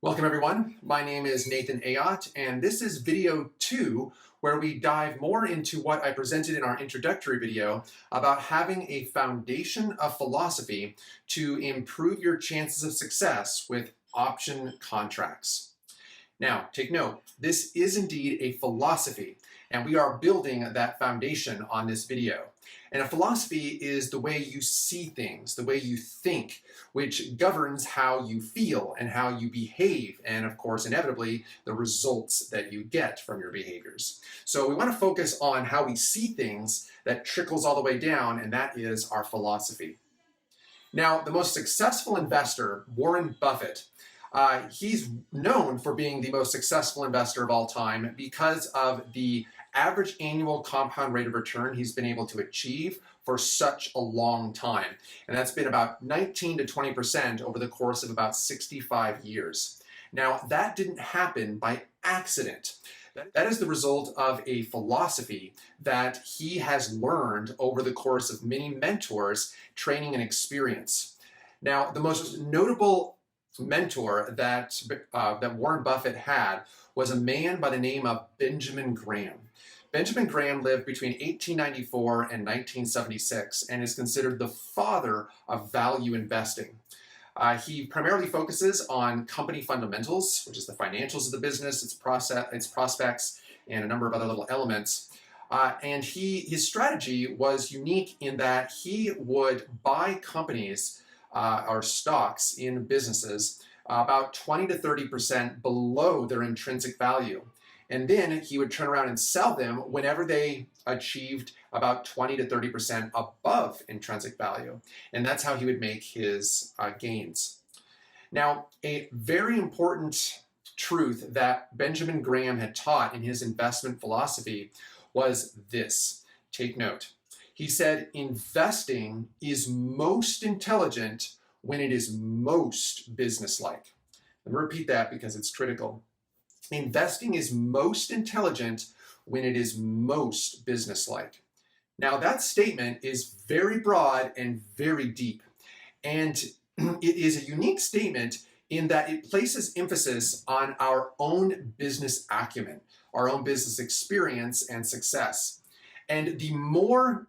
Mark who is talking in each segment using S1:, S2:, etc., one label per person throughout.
S1: Welcome everyone. My name is Nathan Ayotte, and this is video 2 where we dive more into what I presented in our introductory video about having a foundation of philosophy to improve your chances of success with option contracts. Now, take note, this is indeed a philosophy, and we are building that foundation on this video. And a philosophy is the way you see things, the way you think, which governs how you feel and how you behave, and of course, inevitably, the results that you get from your behaviors. So we want to focus on how we see things that trickles all the way down, and that is our philosophy. Now, the most successful investor, Warren Buffett, he's known for being the most successful investor of all time because of the average annual compound rate of return he's been able to achieve for such a long time. And that's been about 19 to 20% over the course of about 65 years. Now, that didn't happen by accident. That is the result of a philosophy that he has learned over the course of many mentors, training, and experience. Now, the most notable mentor that Warren Buffett had was a man by the name of Benjamin Graham. Benjamin Graham lived between 1894 and 1976 and is considered the father of value investing. He primarily focuses on company fundamentals, which is the financials of the business, its prospects, and a number of other little elements. And his strategy was unique in that he would buy companies or stocks in businesses about 20 to 30% below their intrinsic value. And then he would turn around and sell them whenever they achieved about 20 to 30% above intrinsic value. And that's how he would make his gains. Now, a very important truth that Benjamin Graham had taught in his investment philosophy was this. Take note. He said, investing is most intelligent when it is most businesslike. Let me repeat that because it's critical. Investing is most intelligent when it is most businesslike. Now, that statement is very broad and very deep. And it is a unique statement in that it places emphasis on our own business acumen, our own business experience and success. And the more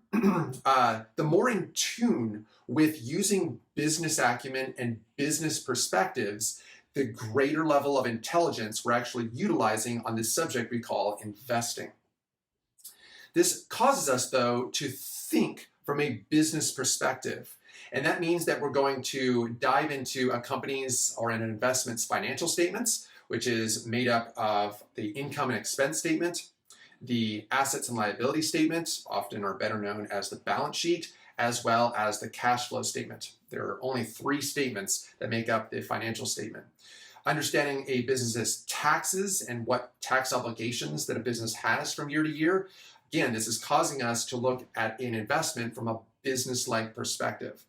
S1: in tune with using business acumen and business perspectives, the greater level of intelligence we're actually utilizing on this subject we call investing. This causes us, though, to think from a business perspective. And that means that we're going to dive into a company's or an investment's financial statements, which is made up of the income and expense statement, the assets and liability statement, often or better known as the balance sheet, as well as the cash flow statement. There are only 3 statements that make up the financial statement. Understanding a business's taxes and what tax obligations that a business has from year to year. Again, this is causing us to look at an investment from a business-like perspective.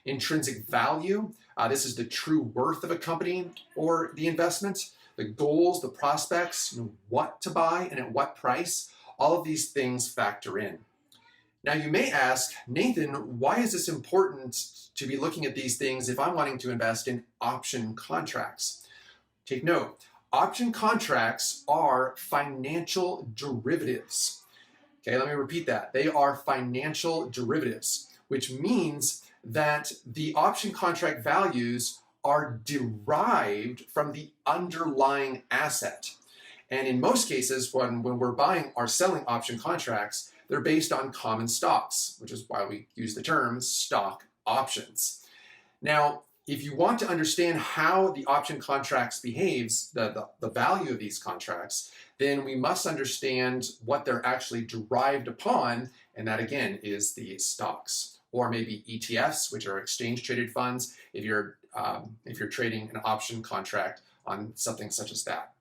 S1: Intrinsic value, this is the true worth of a company or the investment. The goals, the prospects, what to buy and at what price, all of these things factor in. Now you may ask, Nathan, why is this important to be looking at these things if I'm wanting to invest in option contracts? Take note, option contracts are financial derivatives. Okay, let me repeat that. They are financial derivatives, which means that the option contract values are derived from the underlying asset. And in most cases, when we're buying or selling option contracts, they're based on common stocks, which is why we use the term stock options. Now, if you want to understand how the option contracts behaves, the value of these contracts, then we must understand what they're actually derived upon, and that again is the stocks, or maybe ETFs, which are exchange traded funds, if you're trading an option contract on something such as that.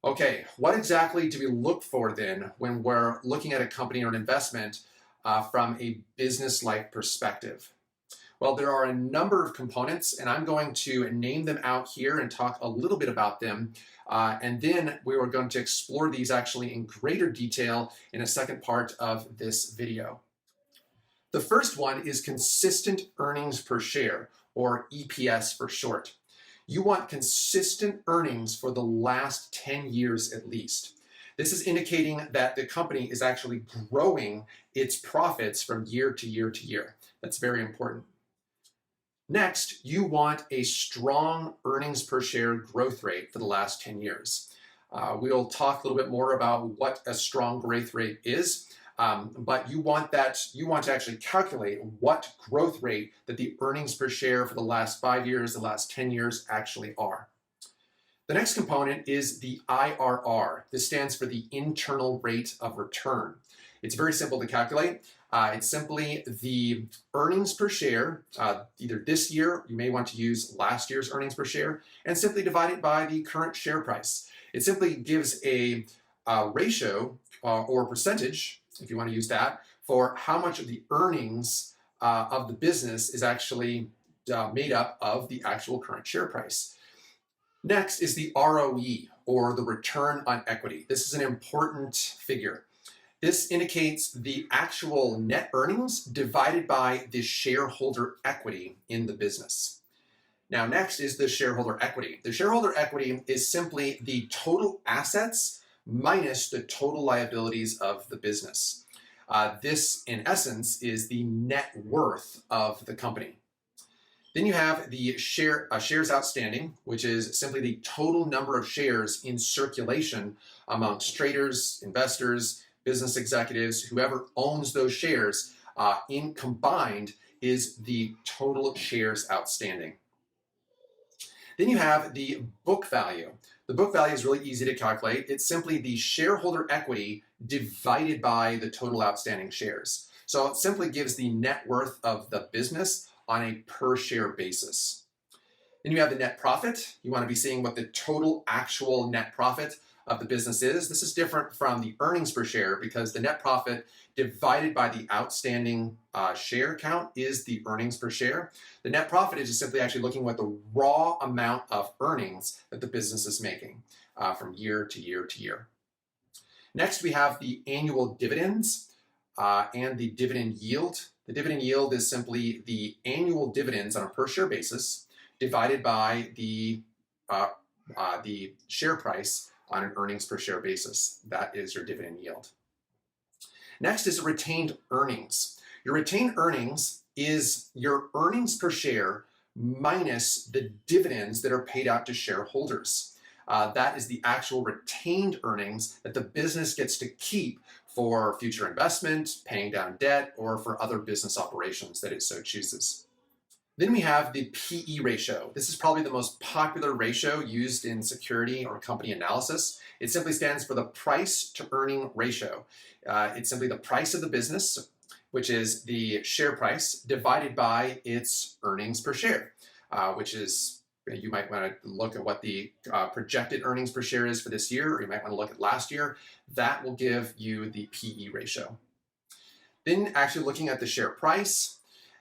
S1: Okay, what exactly do we look for then when we're looking at a company or an investment from a business-like perspective? Well, there are a number of components, and I'm going to name them out here and talk a little bit about them. And then we are going to explore these actually in greater detail in a second part of this video. The first one is consistent earnings per share, or EPS for short. You want consistent earnings for the last 10 years at least. This is indicating that the company is actually growing its profits from year to year to year. That's very important. Next, you want a strong earnings per share growth rate for the last 10 years. We'll talk a little bit more about what a strong growth rate is, but you want to actually calculate what growth rate that the earnings per share for the last 5 years, the last 10 years actually are. The next component is the IRR. This stands for the internal rate of return. It's very simple to calculate. It's simply the earnings per share, either this year, you may want to use last year's earnings per share, and simply divide it by the current share price. It simply gives a ratio or percentage, if you want to use that, for how much of the earnings of the business is actually made up of the actual current share price. Next is the ROE, or the return on equity. This is an important figure. This indicates the actual net earnings divided by the shareholder equity in the business. Now, next is the shareholder equity. The shareholder equity is simply the total assets minus the total liabilities of the business. This, in essence, is the net worth of the company. Then you have the shares outstanding, which is simply the total number of shares in circulation amongst traders, investors, business executives, whoever owns those shares in combined is the total shares outstanding. Then you have the book value. The book value is really easy to calculate. It's simply the shareholder equity divided by the total outstanding shares. So it simply gives the net worth of the business on a per share basis. Then you have the net profit. You want to be seeing what the total actual net profit of the business is. This is different from the earnings per share because the net profit divided by the outstanding share count is the earnings per share. The net profit is just simply actually looking at the raw amount of earnings that the business is making from year to year to year. Next, we have the annual dividends and the dividend yield. The dividend yield is simply the annual dividends on a per share basis divided by the share price on an earnings per share basis. That is your dividend yield. Next is retained earnings. Your retained earnings is your earnings per share minus the dividends that are paid out to shareholders. That is the actual retained earnings that the business gets to keep for future investment, paying down debt, or for other business operations that it so chooses. Then we have the PE ratio. This is probably the most popular ratio used in security or company analysis. It simply stands for the price to earning ratio. It's simply the price of the business, which is the share price, divided by its earnings per share, which is, you might want to look at what the projected earnings per share is for this year, or you might want to look at last year. That will give you the PE ratio. Then actually looking at the share price,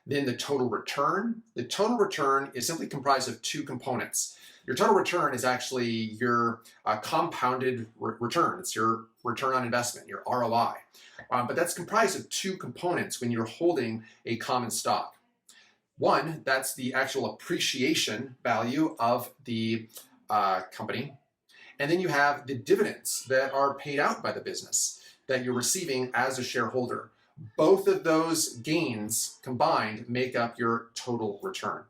S1: then the total return. The total return is simply comprised of two components. Your total return is actually your compounded return. It's your return on investment, your ROI. But that's comprised of two components when you're holding a common stock. One, that's the actual appreciation value of the company. And then you have the dividends that are paid out by the business that you're receiving as a shareholder. Both of those gains combined make up your total return.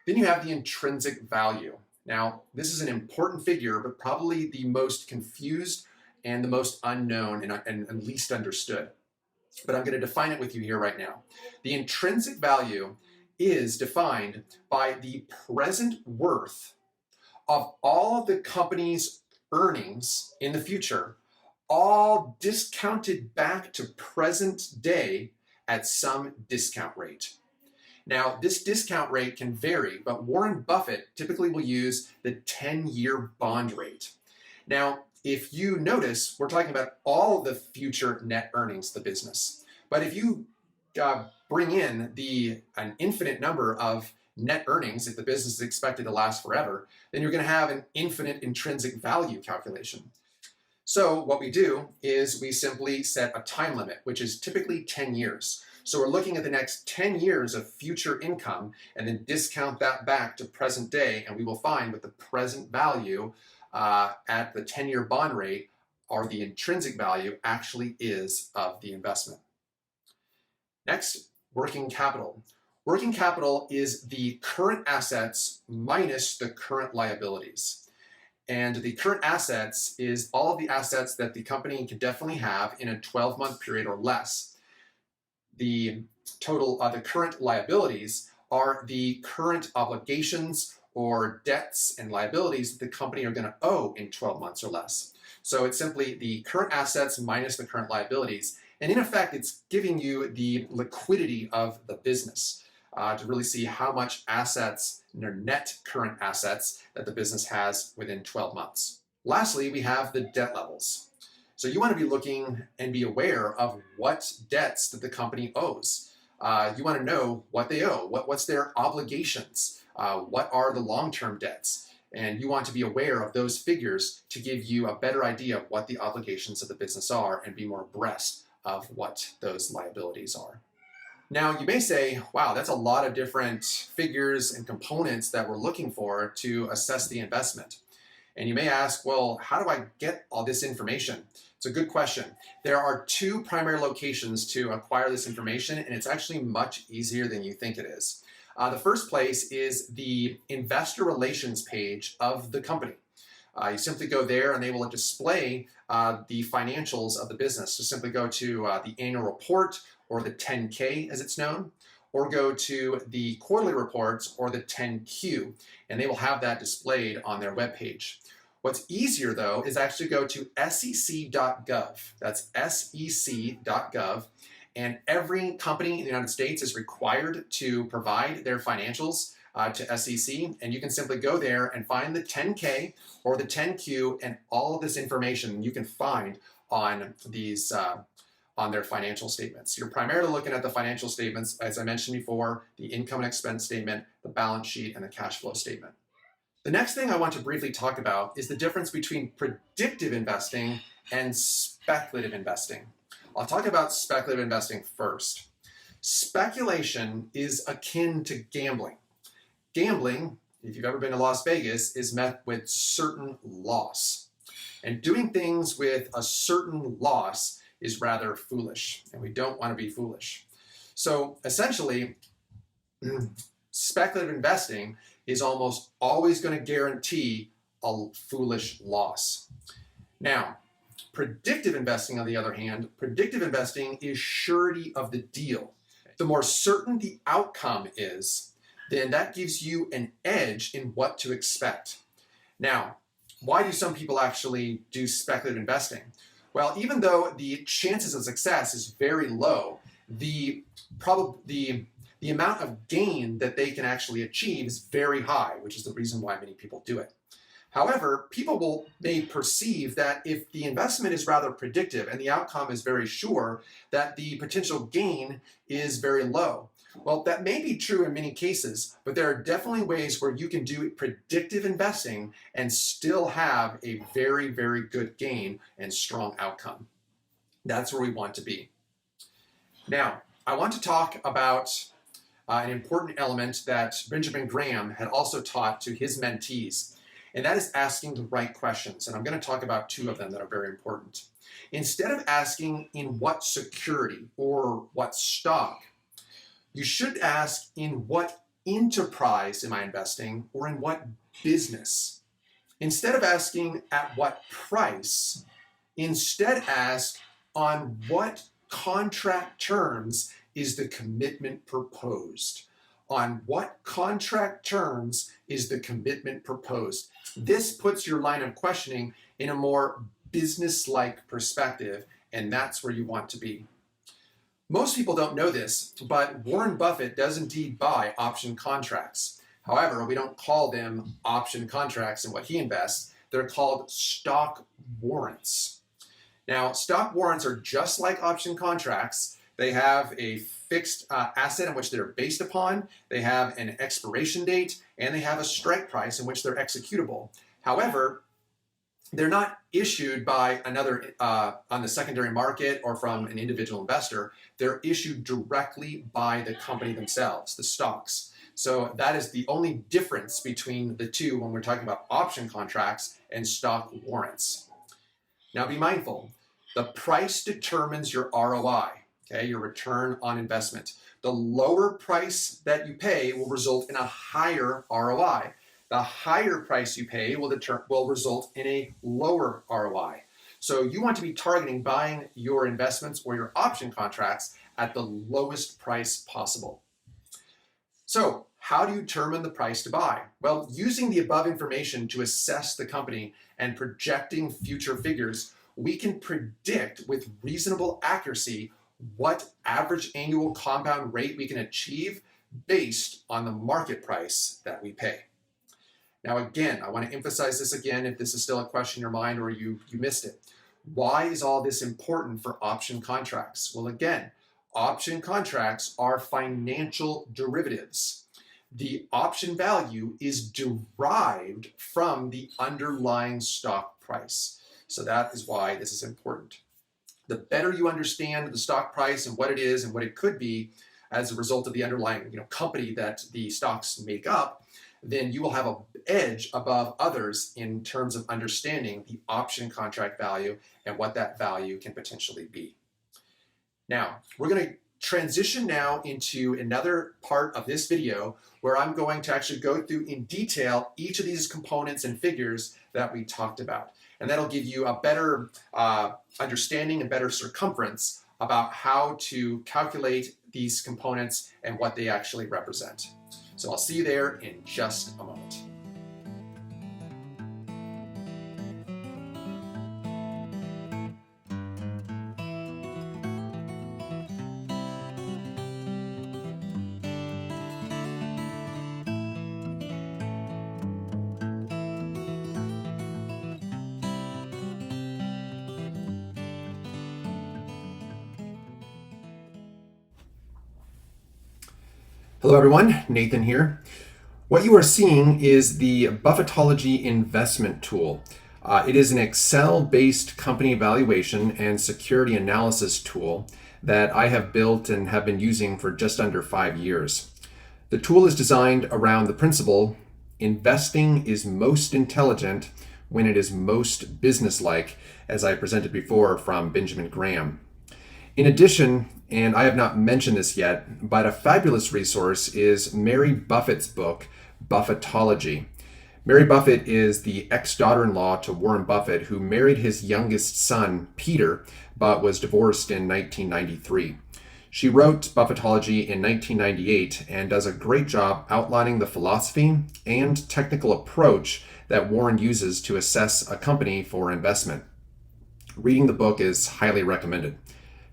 S1: Then you have the intrinsic value. Now, this is an important figure, but probably the most confused and the most unknown and least understood. But I'm going to define it with you here right now. The intrinsic value is defined by the present worth of all of the company's earnings in the future, all discounted back to present day at some discount rate. Now, this discount rate can vary, but Warren Buffett typically will use the 10-year bond rate. Now, if you notice, we're talking about all of the future net earnings of the business. But if you bring in an infinite number of net earnings, if the business is expected to last forever, then you're going to have an infinite intrinsic value calculation. So what we do is we simply set a time limit, which is typically 10 years. So we're looking at the next 10 years of future income and then discount that back to present day, and we will find what the present value at the 10-year bond rate, or the intrinsic value, actually is of the investment. Next, working capital. Working capital is the current assets minus the current liabilities. And the current assets is all of the assets that the company can definitely have in a 12-month period or less. The total, the current liabilities are the current obligations or debts and liabilities that the company are going to owe in 12 months or less. So it's simply the current assets minus the current liabilities. And in effect, it's giving you the liquidity of the business to really see how much assets, their net current assets, that the business has within 12 months. Lastly, we have the debt levels. So you want to be looking and be aware of what debts that the company owes. You want to know what they owe, what's their obligations, what are the long-term debts. And you want to be aware of those figures to give you a better idea of what the obligations of the business are and be more abreast of what those liabilities are. Now, you may say, wow, that's a lot of different figures and components that we're looking for to assess the investment. And you may ask, well, how do I get all this information? It's a good question. There are two primary locations to acquire this information, and it's actually much easier than you think it is. The first place is the investor relations page of the company. You simply go there and they will display the financials of the business. So simply go to the annual report, or the 10K as it's known, or go to the quarterly reports, or the 10Q, and they will have that displayed on their webpage. What's easier though is actually go to sec.gov. That's sec.gov, and every company in the United States is required to provide their financials to SEC, and you can simply go there and find the 10K or the 10Q, and all of this information you can find on these on their financial statements. You're primarily looking at the financial statements, as I mentioned before, the income and expense statement, the balance sheet, and the cash flow statement. The next thing I want to briefly talk about is the difference between predictive investing and speculative investing. I'll talk about speculative investing first. Speculation is akin to gambling. Gambling, if you've ever been to Las Vegas, is met with certain loss. And doing things with a certain loss is rather foolish, and we don't want to be foolish. So essentially, speculative investing is almost always going to guarantee a foolish loss. Now, predictive investing, on the other hand, predictive investing is surety of the deal. The more certain the outcome is, then that gives you an edge in what to expect. Now, why do some people actually do speculative investing? Well, even though the chances of success is very low, the amount of gain that they can actually achieve is very high, which is the reason why many people do it. However, people may perceive that if the investment is rather predictive and the outcome is very sure, that the potential gain is very low. Well, that may be true in many cases, but there are definitely ways where you can do predictive investing and still have a very, very good gain and strong outcome. That's where we want to be. Now, I want to talk about an important element that Benjamin Graham had also taught to his mentees, and that is asking the right questions. And I'm going to talk about two of them that are very important. Instead of asking in what security or what stock, you should ask in what enterprise am I investing, or in what business. Instead of asking at what price, instead ask on what contract terms is the commitment proposed. On what contract terms is the commitment proposed? This puts your line of questioning in a more business-like perspective, and that's where you want to be. Most people don't know this, but Warren Buffett does indeed buy option contracts. However, we don't call them option contracts in what he invests. They're called stock warrants. Now, stock warrants are just like option contracts. They have a fixed asset in which they're based upon, they have an expiration date, and they have a strike price in which they're executable. However, they're not issued by another on the secondary market or from an individual investor. They're issued directly by the company themselves, the stocks. So that is the only difference between the two when we're talking about option contracts and stock warrants. Now be mindful, the price determines your ROI, okay, your return on investment. The lower price that you pay will result in a higher ROI. The higher price you pay will result in a lower ROI. So you want to be targeting buying your investments or your option contracts at the lowest price possible. So how do you determine the price to buy? Well, using the above information to assess the company and projecting future figures, we can predict with reasonable accuracy what average annual compound rate we can achieve based on the market price that we pay. Now, again, I want to emphasize this again if this is still a question in your mind or you missed it. Why is all this important for option contracts? Well, again, option contracts are financial derivatives. The option value is derived from the underlying stock price. So that is why this is important. The better you understand the stock price and what it is and what it could be as a result of the underlying company that the stocks make up, then you will have an edge above others in terms of understanding the option contract value and what that value can potentially be. Now, we're going to transition now into another part of this video where I'm going to actually go through in detail each of these components and figures that we talked about. And that'll give you a better understanding and better circumference about how to calculate these components and what they actually represent. So I'll see you there in just a moment. Hello everyone, Nathan here. What you are seeing is the Buffettology Investment Tool. It is an Excel-based company valuation and security analysis tool that I have built and have been using for just under 5 years. The tool is designed around the principle, investing is most intelligent when it is most businesslike, as I presented before from Benjamin Graham. In addition, and I have not mentioned this yet, but a fabulous resource is Mary Buffett's book, Buffettology. Mary Buffett is the ex-daughter-in-law to Warren Buffett, who married his youngest son, Peter, but was divorced in 1993. She wrote Buffettology in 1998 and does a great job outlining the philosophy and technical approach that Warren uses to assess a company for investment. Reading the book is highly recommended.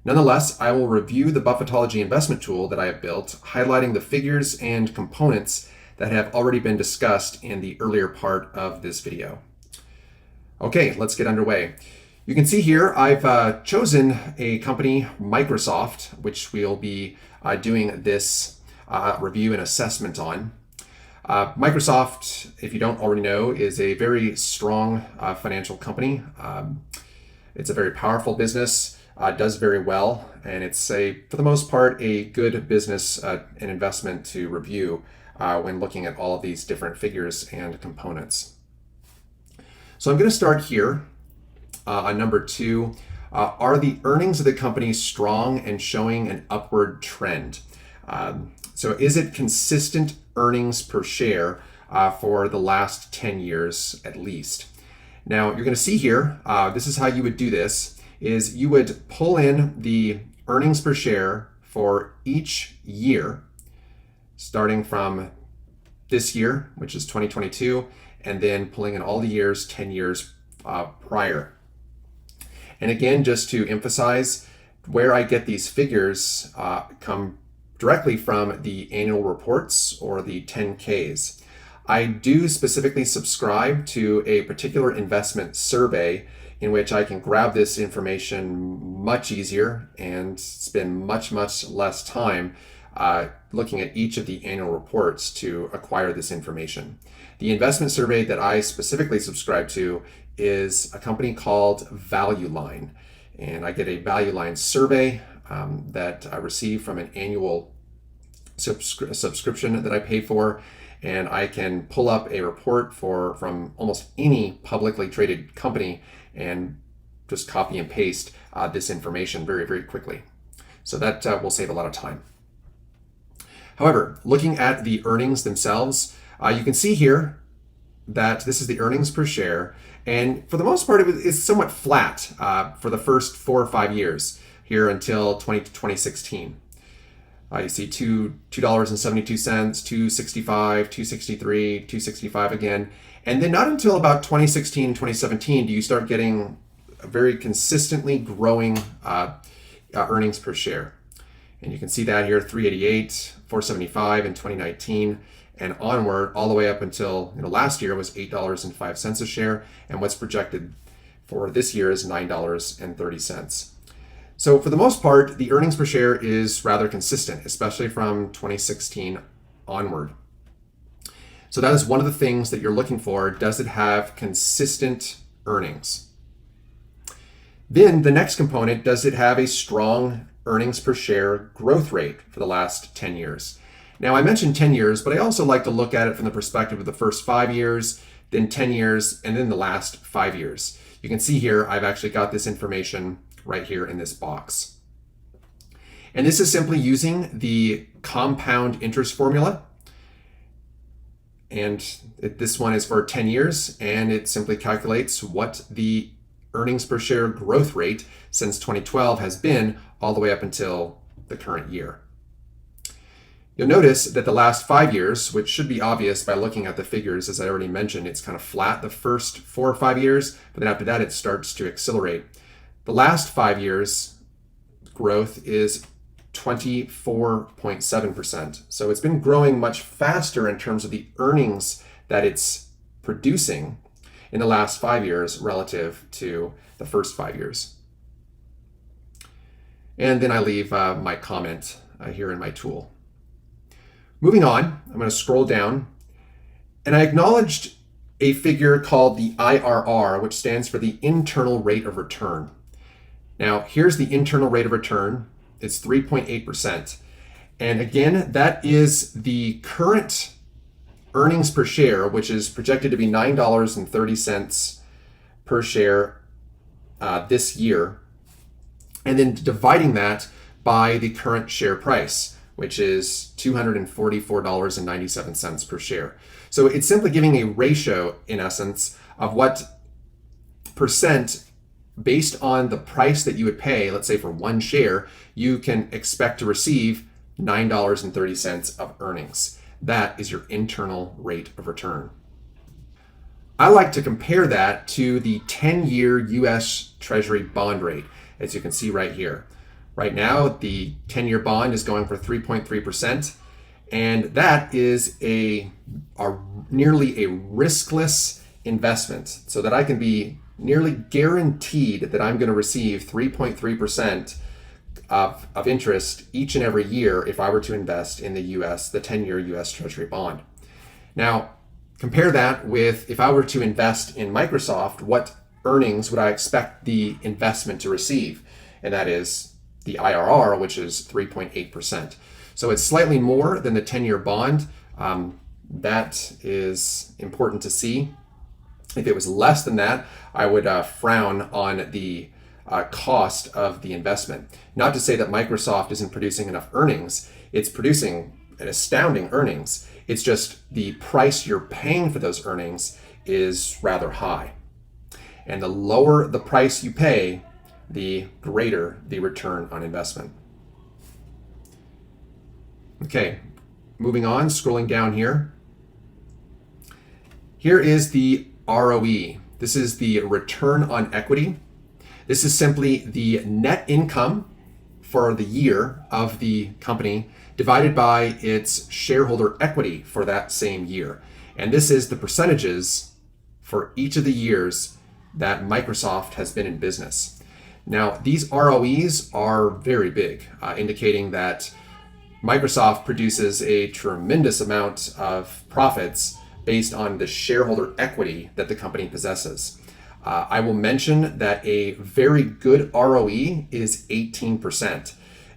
S1: Nonetheless, I will review the Buffettology investment tool that I have built, highlighting the figures and components that have already been discussed in the earlier part of this video. Okay, let's get underway. You can see here I've chosen a company, Microsoft, which we'll be doing this review and assessment on. Microsoft, if you don't already know, is a very strong financial company. It's a very powerful business. Does very well, and it's for the most part, a good business and investment to review when looking at all of these different figures and components. So I'm going to start here on number 2. Are the earnings of the company strong and showing an upward trend? So is it consistent earnings per share for the last 10 years at least? Now you're going to see here, this is how you would do this. Is you would pull in the earnings per share for each year, starting from this year, which is 2022, and then pulling in all the years, 10 years prior. And again, just to emphasize, where I get these figures come directly from the annual reports or the 10Ks. I do specifically subscribe to a particular investment survey in which I can grab this information much easier and spend much less time looking at each of the annual reports to acquire this information. The investment survey that I specifically subscribe to is a company called Value Line. And I get a Value Line survey that I receive from an annual subscription that I pay for. And I can pull up a report from almost any publicly traded company and just copy and paste this information very, very quickly. So that will save a lot of time. However, looking at the earnings themselves, you can see here that this is the earnings per share. And for the most part, it's somewhat flat for the first 4 or 5 years here until 2016. You see $2.72, $2.65, $2.63, $2.65 again. And then not until about 2016, 2017 do you start getting a very consistently growing earnings per share. And you can see that here, $3.88, $4.75 in 2019, and onward all the way up until last year was $8.05 a share. And what's projected for this year is $9.30. So for the most part, the earnings per share is rather consistent, especially from 2016 onward. So that is one of the things that you're looking for. Does it have consistent earnings? Then the next component, does it have a strong earnings per share growth rate for the last 10 years? Now I mentioned 10 years, but I also like to look at it from the perspective of the first 5 years, then 10 years, and then the last 5 years. You can see here, I've actually got this information right here in this box. And this is simply using the compound interest formula. And this one is for 10 years, and it simply calculates what the earnings per share growth rate since 2012 has been all the way up until the current year. You'll notice that the last 5 years, which should be obvious by looking at the figures, as I already mentioned, it's kind of flat the first 4 or 5 years, but then after that it starts to accelerate. The last 5 years growth is 24.7%. So it's been growing much faster in terms of the earnings that it's producing in the last 5 years relative to the first 5 years. And then I leave my comment here in my tool. Moving on, I'm going to scroll down, and I acknowledged a figure called the IRR, which stands for the internal rate of return. Now, here's the internal rate of return. It's 3.8%. And again, that is the current earnings per share, which is projected to be $9.30 per share this year. And then dividing that by the current share price, which is $244.97 per share. So it's simply giving a ratio, in essence, of what percent based on the price that you would pay, let's say for one share, you can expect to receive $9.30 of earnings. That is your internal rate of return. I like to compare that to the 10-year US Treasury bond rate, as you can see right here. Right now, the 10-year bond is going for 3.3%, and that is a nearly a riskless investment, so that I can be nearly guaranteed that I'm going to receive 3.3% of interest each and every year if I were to invest in the 10-year US Treasury bond. Now, compare that with if I were to invest in Microsoft, what earnings would I expect the investment to receive? And that is the IRR, which is 3.8%. So it's slightly more than the 10-year bond. That is important to see. If it was less than that, I would frown on the cost of the investment. Not to say that Microsoft isn't producing enough earnings. It's producing an astounding earnings. It's just the price you're paying for those earnings is rather high. And the lower the price you pay, the greater the return on investment. Okay, moving on, scrolling down here. Here is the ROE. This is the return on equity. This is simply the net income for the year of the company divided by its shareholder equity for that same year. And this is the percentages for each of the years that Microsoft has been in business. Now, these ROEs are very big, indicating that Microsoft produces a tremendous amount of profits based on the shareholder equity that the company possesses. I will mention that a very good ROE is 18%,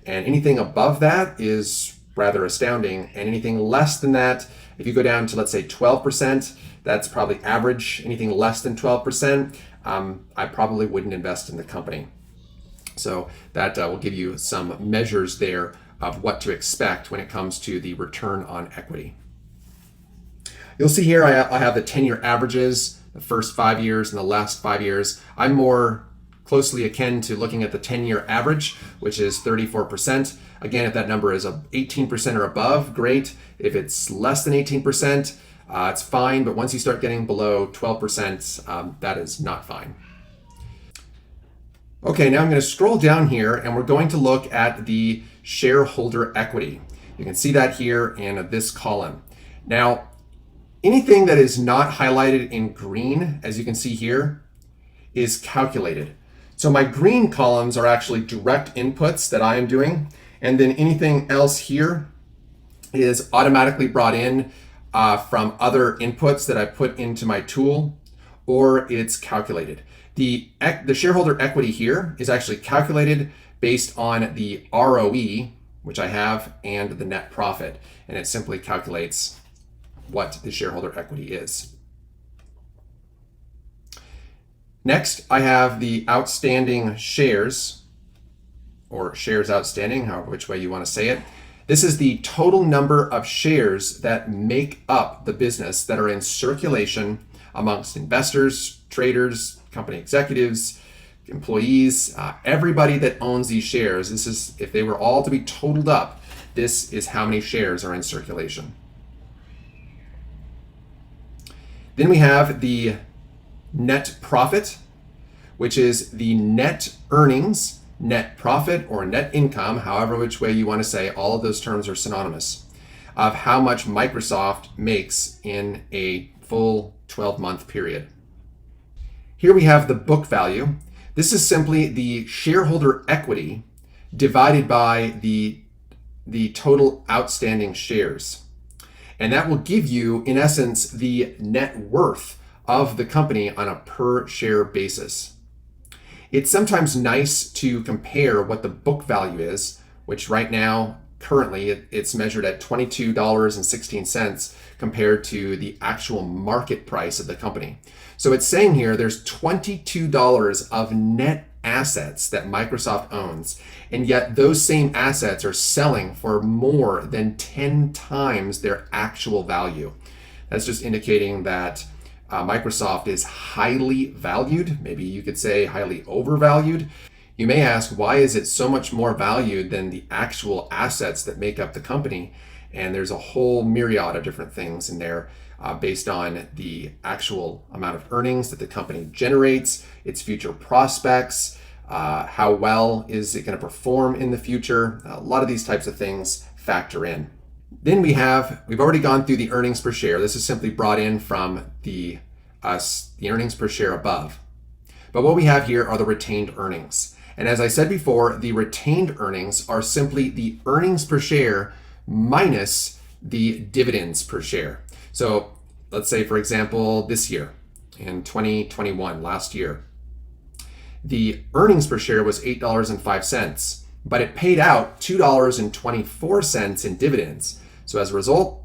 S1: and anything above that is rather astounding, and anything less than that, if you go down to, let's say, 12%, that's probably average. Anything less than 12%, I probably wouldn't invest in the company. So that will give you some measures there of what to expect when it comes to the return on equity. You'll see here I have the 10-year averages, the first 5 years and the last 5 years. I'm more closely akin to looking at the 10-year average, which is 34%. Again, if that number is 18% or above, great. If it's less than 18%, it's fine. But once you start getting below 12%, that is not fine. Okay, now I'm going to scroll down here and we're going to look at the shareholder equity. You can see that here in this column. Now, anything that is not highlighted in green, as you can see here, is calculated. So my green columns are actually direct inputs that I am doing, and then anything else here is automatically brought in from other inputs that I put into my tool, or it's calculated. The shareholder equity here is actually calculated based on the ROE, which I have, and the net profit, and it simply calculates what the shareholder equity is. Next, I have the outstanding shares, or shares outstanding, however which way you want to say it. This is the total number of shares that make up the business that are in circulation amongst investors, traders, company executives, employees, everybody that owns these shares. This is, if they were all to be totaled up, this is how many shares are in circulation. Then we have the net profit, which is the net earnings, net profit, or net income, however which way you want to say, all of those terms are synonymous, of how much Microsoft makes in a full 12-month period. Here we have the book value. This is simply the shareholder equity divided by the total outstanding shares. And that will give you, in essence, the net worth of the company on a per share basis. It's sometimes nice to compare what the book value is, which right now, currently, it's measured at $22.16 compared to the actual market price of the company. So it's saying here there's $22 of net assets that Microsoft owns, and yet those same assets are selling for more than 10 times their actual value. That's just indicating that Microsoft is highly valued. Maybe you could say highly overvalued. You may ask, why is it so much more valued than the actual assets that make up the company? And there's a whole myriad of different things in there based on the actual amount of earnings that the company generates, its future prospects, how well is it going to perform in the future. A lot of these types of things factor in. Then we've already gone through the earnings per share. This is simply brought in from the earnings per share above. But what we have here are the retained earnings. And as I said before, the retained earnings are simply the earnings per share minus the dividends per share. So let's say, for example, this year, in 2021, last year, the earnings per share was $8.05, but it paid out $2.24 in dividends. So as a result,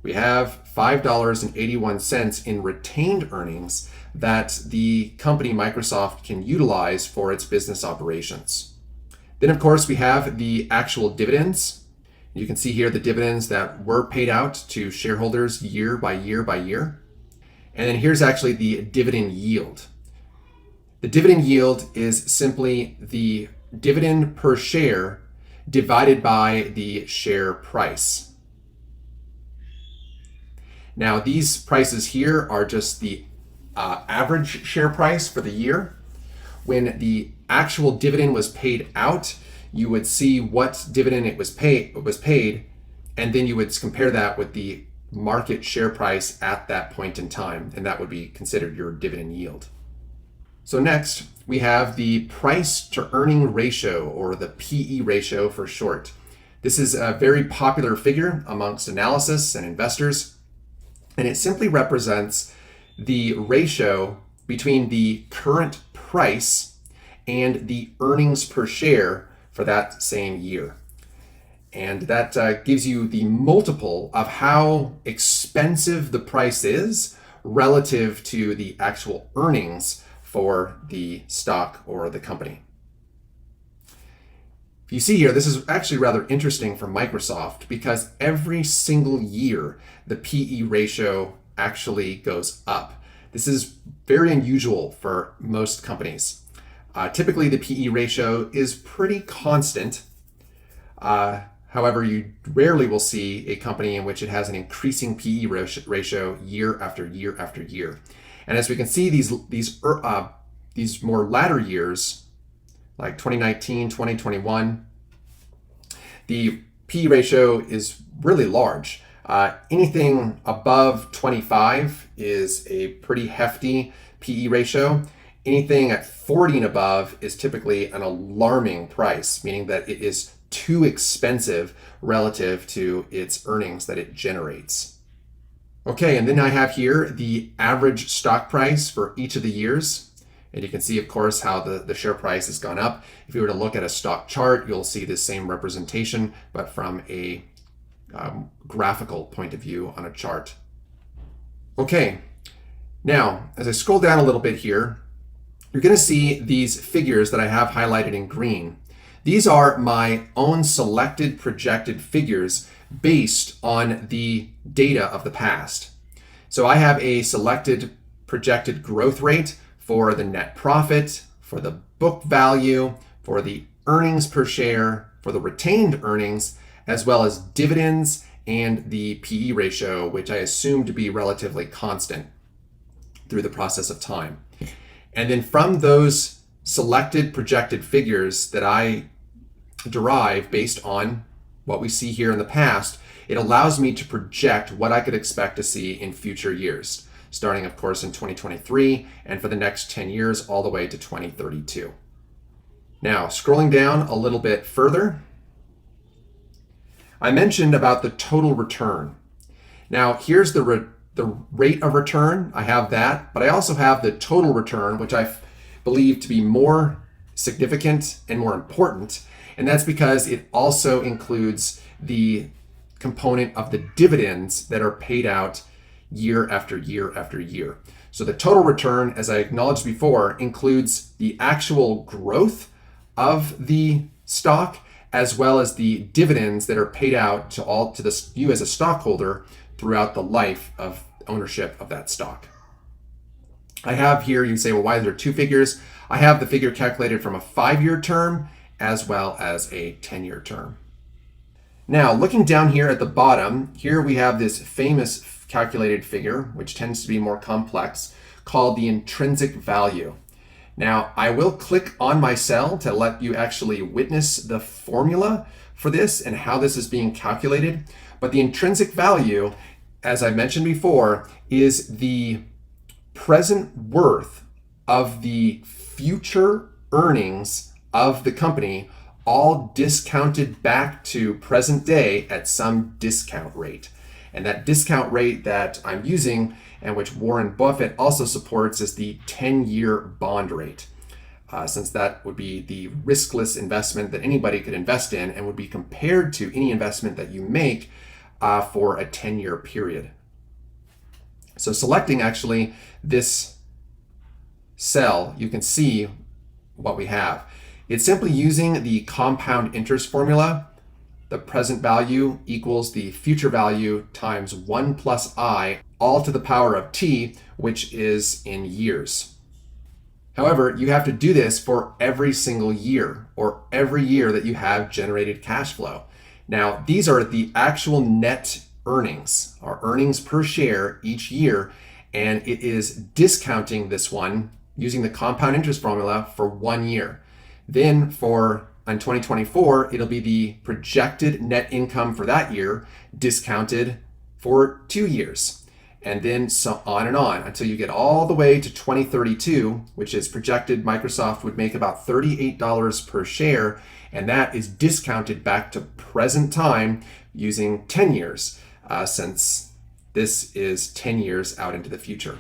S1: we have $5.81 in retained earnings that the company Microsoft can utilize for its business operations. Then, of course, we have the actual dividends. You can see here the dividends that were paid out to shareholders year by year by year. And then here's actually the dividend yield. The dividend yield is simply the dividend per share divided by the share price. Now, these prices here are just the average share price for the year. When the actual dividend was paid out, you would see what dividend it was paid, and then you would compare that with the market share price at that point in time, and that would be considered your dividend yield. So next, we have the price to earning ratio, or the PE ratio for short. This is a very popular figure amongst analysts and investors, and it simply represents the ratio between the current price and the earnings per share for that same year. And that gives you the multiple of how expensive the price is relative to the actual earnings for the stock or the company. If you see here, this is actually rather interesting for Microsoft because every single year the PE ratio actually goes up. This is very unusual for most companies. Typically the PE ratio is pretty constant. However, you rarely will see a company in which it has an increasing PE ratio year after year after year. And as we can see, these more latter years, like 2019, 2021, the PE ratio is really large. Anything above 25 is a pretty hefty PE ratio. Anything at 40 and above is typically an alarming price, meaning that it is too expensive relative to its earnings that it generates. Okay, and then I have here the average stock price for each of the years. And you can see, of course, how the share price has gone up. If you were to look at a stock chart, you'll see the same representation, but from a graphical point of view on a chart. Okay, now, as I scroll down a little bit here, you're going to see these figures that I have highlighted in green. These are my own selected projected figures based on the data of the past. So I have a selected projected growth rate for the net profit, for the book value, for the earnings per share, for the retained earnings, as well as dividends and the PE ratio, which I assume to be relatively constant through the process of time. And then from those selected projected figures that I derive based on what we see here in the past, it allows me to project what I could expect to see in future years, starting, of course, in 2023 and for the next 10 years all the way to 2032. Now, scrolling down a little bit further, I mentioned about the total return. Now, here's the rate of return. I have that, but I also have the total return, which I believe to be more significant and more important. And that's because it also includes the component of the dividends that are paid out year after year after year. So the total return, as I acknowledged before, includes the actual growth of the stock as well as the dividends that are paid out to you as a stockholder throughout the life of ownership of that stock. I have here, you say, well, why are there two figures? I have the figure calculated from a 5-year term as well as a 10-year term. Now, looking down here at the bottom, here we have this famous calculated figure, which tends to be more complex, called the intrinsic value. Now, I will click on my cell to let you actually witness the formula for this and how this is being calculated. But the intrinsic value, as I mentioned before, is the present worth of the future earnings of the company, all discounted back to present day at some discount rate. And that discount rate that I'm using, and which Warren Buffett also supports, is the 10-year bond rate, since that would be the riskless investment that anybody could invest in and would be compared to any investment that you make for a 10-year period. So selecting actually this cell, you can see what we have. It's simply using the compound interest formula. The present value equals the future value times 1 plus I, all to the power of t, which is in years. However, you have to do this for every single year, or every year that you have generated cash flow. Now, these are the actual net earnings, or earnings per share each year, and it is discounting this one using the compound interest formula for 1 year. Then on 2024, it'll be the projected net income for that year discounted for 2 years. and then so on and on until you get all the way to 2032, which is projected Microsoft would make about $38 per share, and that is discounted back to present time using 10 years, since this is 10 years out into the future.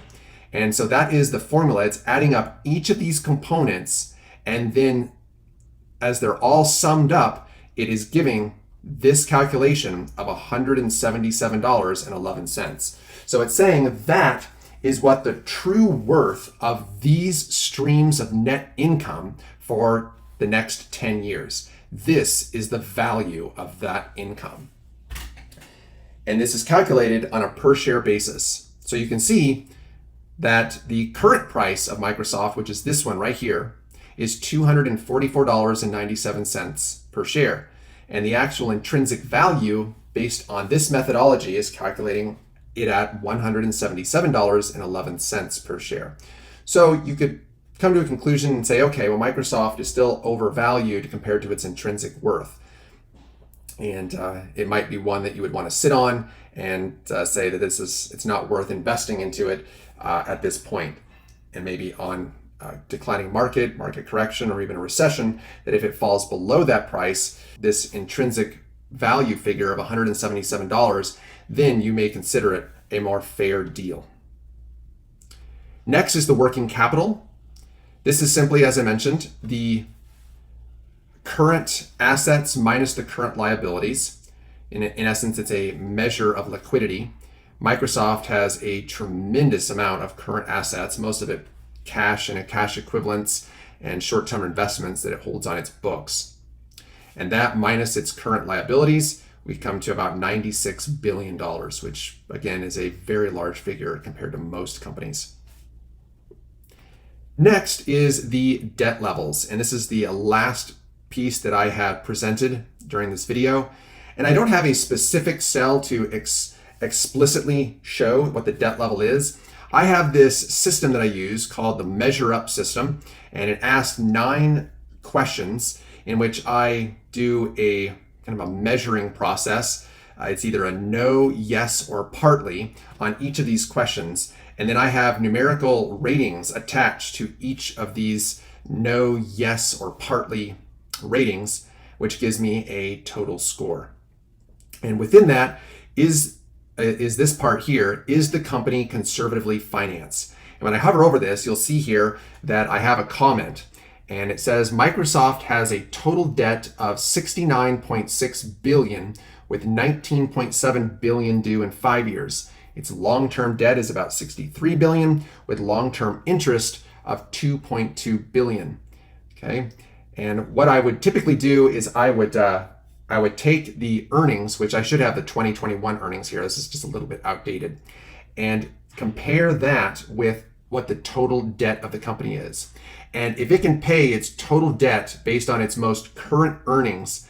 S1: And so that is the formula. It's adding up each of these components, and then as they're all summed up, it is giving this calculation of $177.11. So it's saying that is what the true worth of these streams of net income for the next 10 years. This is the value of that income. And this is calculated on a per share basis. So you can see that the current price of Microsoft, which is this one right here, is $244.97 per share. And the actual intrinsic value based on this methodology is calculating it at $177.11 per share. So you could come to a conclusion and say, okay, well, Microsoft is still overvalued compared to its intrinsic worth. And it might be one that you would want to sit on and say that it's not worth investing into it at this point. And maybe on declining market correction, or even a recession, that if it falls below that price, this intrinsic value figure of $177, then you may consider it a more fair deal. Next is the working capital. This is simply, as I mentioned, the current assets minus the current liabilities. In essence, it's a measure of liquidity. Microsoft has a tremendous amount of current assets, most of it cash and cash equivalents and short-term investments that it holds on its books. And that minus its current liabilities, we come to about $96 billion, which again is a very large figure compared to most companies. Next is the debt levels. And this is the last piece that I have presented during this video. And I don't have a specific cell to explicitly show what the debt level is. I have this system that I use called the Measure Up system, and it asks 9 questions in which I do a kind of a measuring process. It's either a no, yes, or partly on each of these questions. And then I have numerical ratings attached to each of these no, yes, or partly ratings, which gives me a total score. And within that is this part here, is the company conservatively financed? And when I hover over this, you'll see here that I have a comment, and it says Microsoft has a total debt of $69.6 billion with $19.7 billion due in 5 years. Its long-term debt is about $63 billion with long-term interest of $2.2 billion. Okay, and what I would typically do is I would take the earnings, which I should have the 2021 earnings here. This is just a little bit outdated, and compare that with what the total debt of the company is. And if it can pay its total debt based on its most current earnings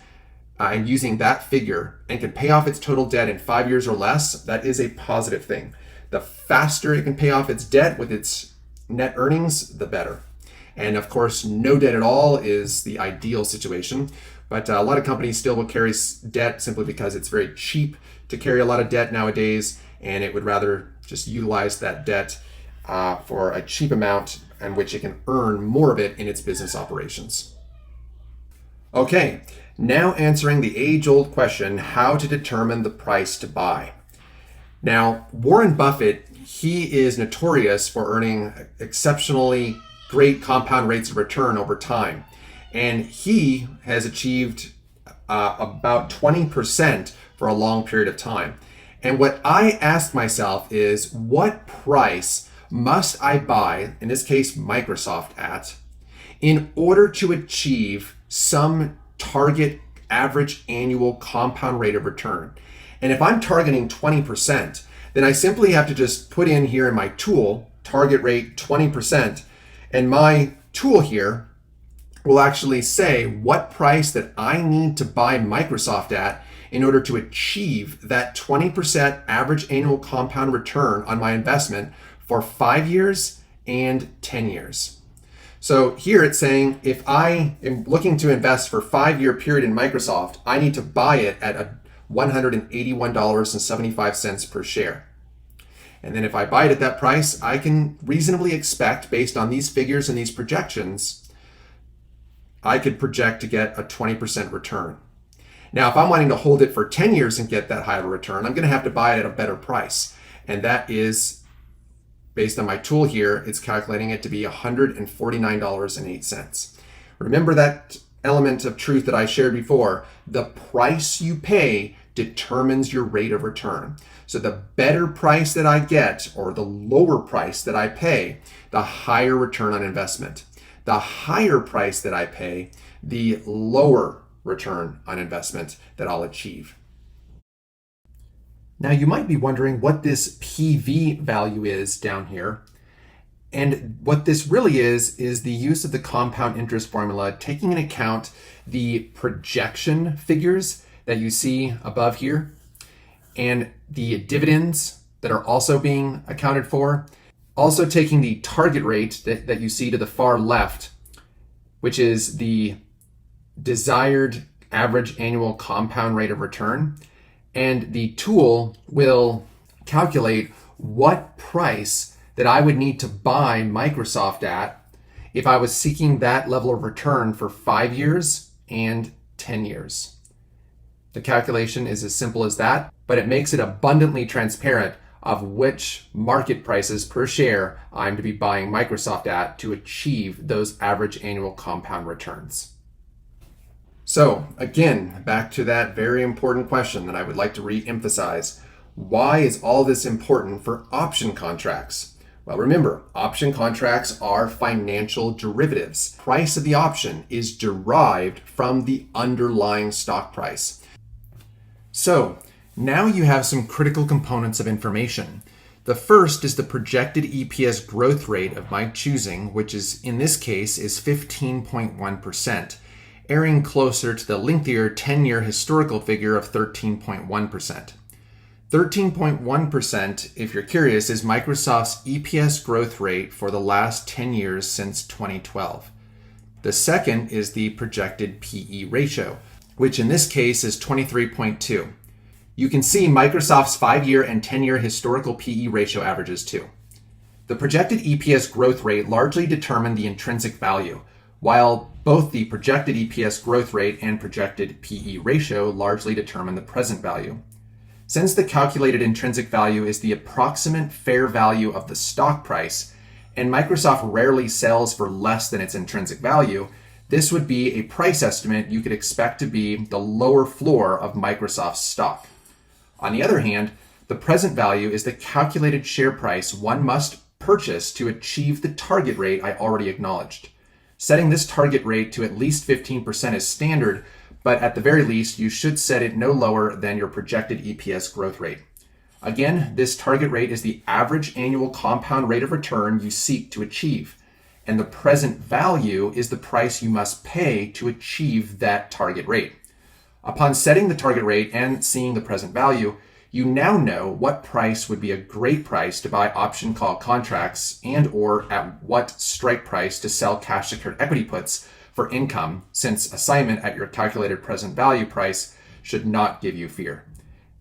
S1: and using that figure, and can pay off its total debt in 5 years or less, that is a positive thing. The faster it can pay off its debt with its net earnings, the better. And of course, no debt at all is the ideal situation. But a lot of companies still will carry debt simply because it's very cheap to carry a lot of debt nowadays, and it would rather just utilize that debt for a cheap amount in which it can earn more of it in its business operations. Okay, now answering the age-old question, how to determine the price to buy. Now, Warren Buffett, he is notorious for earning exceptionally great compound rates of return over time. And he has achieved about 20% for a long period of time. And what I asked myself is, what price must I buy, in this case Microsoft, at, in order to achieve some target average annual compound rate of return? And if I'm targeting 20%, then I simply have to just put in here in my tool, target rate 20%, and my tool here will actually say what price that I need to buy Microsoft at in order to achieve that 20% average annual compound return on my investment for 5 years and 10 years. So here it's saying if I am looking to invest for a 5-year period in Microsoft, I need to buy it at $181.75 per share. And then if I buy it at that price, I can reasonably expect, based on these figures and these projections, I could project to get a 20% return. Now, if I'm wanting to hold it for 10 years and get that high of a return, I'm going to have to buy it at a better price. And that is, based on my tool here, it's calculating it to be $149.08. Remember that element of truth that I shared before. The price you pay determines your rate of return. So the better price that I get, or the lower price that I pay, the higher return on investment. The higher price that I pay, the lower return on investment that I'll achieve. Now you might be wondering what this PV value is down here. And what this really is the use of the compound interest formula, taking into account the projection figures that you see above here, and the dividends that are also being accounted for. Also taking the target rate that you see to the far left, which is the desired average annual compound rate of return. And the tool will calculate what price that I would need to buy Microsoft at if I was seeking that level of return for 5 years and 10 years. The calculation is as simple as that, but it makes it abundantly transparent of which market prices per share I'm to be buying Microsoft at to achieve those average annual compound returns. So again, back to that very important question that I would like to re-emphasize. Why is all this important for option contracts? Well, remember, option contracts are financial derivatives. Price of the option is derived from the underlying stock price. So now you have some critical components of information. The first is the projected EPS growth rate of my choosing, which is in this case is 15.1%, erring closer to the lengthier 10-year historical figure of 13.1%. 13.1%, if you're curious, is Microsoft's EPS growth rate for the last 10 years since 2012. The second is the projected PE ratio, which in this case is 23.2. You can see Microsoft's 5-year and 10-year historical PE ratio averages too. The projected EPS growth rate largely determined the intrinsic value, while both the projected EPS growth rate and projected PE ratio largely determine the present value. Since the calculated intrinsic value is the approximate fair value of the stock price, and Microsoft rarely sells for less than its intrinsic value, this would be a price estimate you could expect to be the lower floor of Microsoft's stock. On the other hand, the present value is the calculated share price one must purchase to achieve the target rate I already acknowledged. Setting this target rate to at least 15% is standard, but at the very least, you should set it no lower than your projected EPS growth rate. Again, this target rate is the average annual compound rate of return you seek to achieve, and the present value is the price you must pay to achieve that target rate. Upon setting the target rate and seeing the present value, you now know what price would be a great price to buy option call contracts and or at what strike price to sell cash secured equity puts for income, since assignment at your calculated present value price should not give you fear.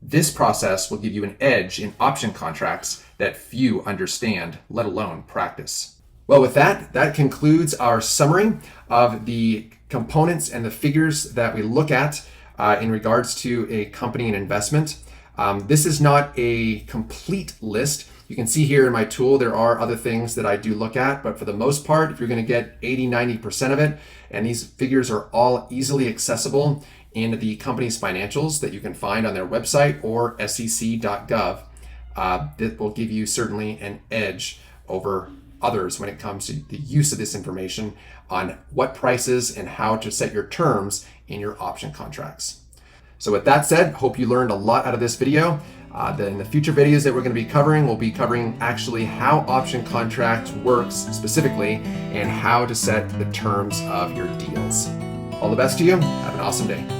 S1: This process will give you an edge in option contracts that few understand, let alone practice. Well, with that concludes our summary of the components and the figures that we look at in regards to a company and investment. This is not a complete list. You can see here in my tool, there are other things that I do look at, but for the most part, if you're going to get 80-90% of it, and these figures are all easily accessible in the company's financials that you can find on their website or sec.gov, that will give you certainly an edge over others when it comes to the use of this information on what prices and how to set your terms in your option contracts. So with that said, hope you learned a lot out of this video. In the future videos that we're going to be covering, we'll be covering actually how option contract works specifically and how to set the terms of your deals. All the best to you. Have an awesome day.